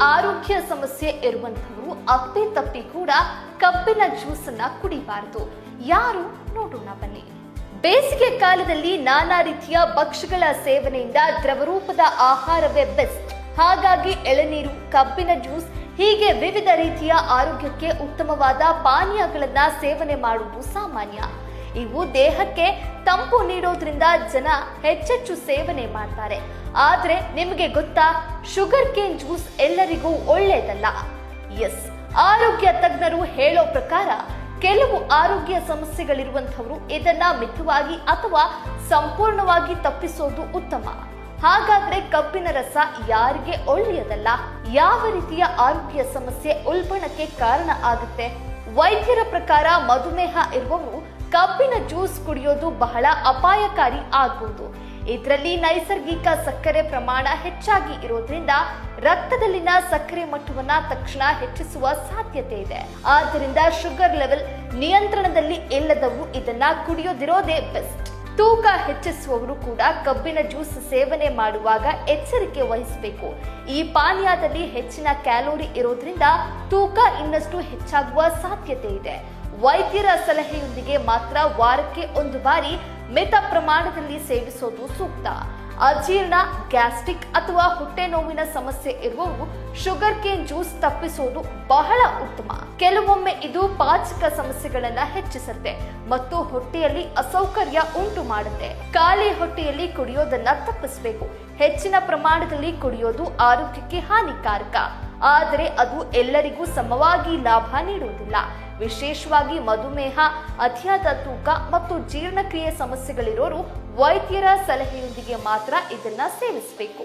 ಆರೋಗ್ಯ ಸಮಸ್ಯೆ ಇರುವಂತವರು ಅಪ್ಪಿ ತಪ್ಪಿ ಕೂಡ ಕಬ್ಬಿನ ಜ್ಯೂಸ್ ಅನ್ನ ಕುಡಿಬಾರದು. ಯಾರು ನೋಡೋಣ ಬನ್ನಿ. ಬೇಸಿಗೆ ಕಾಲದಲ್ಲಿ ನಾನಾ ರೀತಿಯ ಭಕ್ಷ್ಯಗಳ ಸೇವನೆಯಿಂದ ದ್ರವರೂಪದ ಆಹಾರವೇ ಬೆಸ್ಟ್. ಹಾಗಾಗಿ ಎಳನೀರು, ಕಬ್ಬಿನ ಜ್ಯೂಸ್ ಹೀಗೆ ವಿವಿಧ ರೀತಿಯ ಆರೋಗ್ಯಕ್ಕೆ ಉತ್ತಮವಾದ ಪಾನೀಯಗಳನ್ನ ಸೇವನೆ ಮಾಡುವುದು ಸಾಮಾನ್ಯ. ಇವು ದೇಹಕ್ಕೆ ತಂಪು ನೀಡೋದ್ರಿಂದ ಜನ ಹೆಚ್ಚೆಚ್ಚು ಸೇವನೆ ಮಾಡ್ತಾರೆ. ಆದ್ರೆ ನಿಮಗೆ ಗೊತ್ತಾ, ಶುಗರ್ ಕೇನ್ ಜ್ಯೂಸ್ ಎಲ್ಲರಿಗೂ ಒಳ್ಳೆಯದಲ್ಲ. ಎಸ್, ಆರೋಗ್ಯ ತಜ್ಞರು ಹೇಳೋ ಪ್ರಕಾರ ಕೆಲವು ಆರೋಗ್ಯ ಸಮಸ್ಯೆಗಳಿರುವಂತವರು ಇದನ್ನ ಮಿತವಾಗಿ ಅಥವಾ ಸಂಪೂರ್ಣವಾಗಿ ತಪ್ಪಿಸೋದು ಉತ್ತಮ. ಹಾಗಾದ್ರೆ ಕಬ್ಬಿನ ರಸ ಯಾರಿಗೆ ಒಳ್ಳೆಯದಲ್ಲ? ಯಾವ ರೀತಿಯ ಆರೋಗ್ಯ ಸಮಸ್ಯೆ ಉಲ್ಬಣಕ್ಕೆ ಕಾರಣ ಆಗುತ್ತೆ? ವೈದ್ಯರ ಪ್ರಕಾರ ಮಧುಮೇಹ ಇರುವವರು ಕಬ್ಬಿನ ಜ್ಯೂಸ್ ಕುಡಿಯೋದು ಬಹಳ ಅಪಾಯಕಾರಿ ಆಗಬಹುದು. ಇದರಲ್ಲಿ ನೈಸರ್ಗಿಕ ಸಕ್ಕರೆ ಪ್ರಮಾಣ ಹೆಚ್ಚಾಗಿ ಇರೋದ್ರಿಂದ ರಕ್ತದಲ್ಲಿನ ಸಕ್ಕರೆ ಮಟ್ಟವನ್ನ ತಕ್ಷಣ ಹೆಚ್ಚಿಸುವ ಸಾಧ್ಯತೆ ಇದೆ. ಆದ್ದರಿಂದ ಶುಗರ್ ಲೆವೆಲ್ ನಿಯಂತ್ರಣದಲ್ಲಿ ಇಲ್ಲದವರು ಇದನ್ನ ಕುಡಿಯೋದಿರೋದೇ ಬೆಸ್ಟ್. ತೂಕ ಹೆಚ್ಚಿಸುವವರು ಕೂಡ ಕಬ್ಬಿನ ಜ್ಯೂಸ್ ಸೇವನೆ ಮಾಡುವಾಗ ಎಚ್ಚರಿಕೆ ವಹಿಸಬೇಕು. ಈ ಪಾನೀಯದಲ್ಲಿ ಹೆಚ್ಚಿನ ಕ್ಯಾಲೋರಿ ಇರೋದ್ರಿಂದ ತೂಕ ಇನ್ನಷ್ಟು ಹೆಚ್ಚಾಗುವ ಸಾಧ್ಯತೆ ಇದೆ. ವೈದ್ಯರ ಸಲಹೆಯೊಂದಿಗೆ ಮಾತ್ರ ವಾರಕ್ಕೆ ಒಂದು ಬಾರಿ ಮಿತ ಪ್ರಮಾಣದಲ್ಲಿ ಸೇವಿಸೋದು ಸೂಕ್ತ. ಅಜೀರ್ಣ, ಗ್ಯಾಸ್ಟ್ರಿಕ್ ಅಥವಾ ಹೊಟ್ಟೆ ನೋವಿನ ಸಮಸ್ಯೆ ಇರುವವರು ಶುಗರ್ ಕೇನ್ ಜ್ಯೂಸ್ ತಪ್ಪಿಸೋದು ಬಹಳ ಉತ್ತಮ. ಕೆಲವೊಮ್ಮೆ ಇದು ಪಾಚಕ ಸಮಸ್ಯೆಗಳನ್ನ ಹೆಚ್ಚಿಸುತ್ತೆ ಮತ್ತು ಹೊಟ್ಟೆಯಲ್ಲಿ ಅಸೌಕರ್ಯ ಉಂಟು ಮಾಡುತ್ತೆ. ಖಾಲಿ ಹೊಟ್ಟೆಯಲ್ಲಿ ಕುಡಿಯೋದನ್ನ ತಪ್ಪಿಸಬೇಕು. ಹೆಚ್ಚಿನ ಪ್ರಮಾಣದಲ್ಲಿ ಕುಡಿಯೋದು ಆರೋಗ್ಯಕ್ಕೆ ಹಾನಿಕಾರಕ. ಆದರೆ ಅದು ಎಲ್ಲರಿಗೂ ಸಮವಾಗಿ ಲಾಭ ನೀಡುವುದಿಲ್ಲ. ವಿಶೇಷವಾಗಿ ಮಧುಮೇಹ, ಅತಿಯಾದ ತೂಕ ಮತ್ತು ಜೀರ್ಣಕ್ರಿಯೆ ಸಮಸ್ಯೆಗಳಿರೋರು ವೈದ್ಯರ ಸಲಹೆಯೊಂದಿಗೆ ಮಾತ್ರ ಇದನ್ನ ಸೇವಿಸಬೇಕು.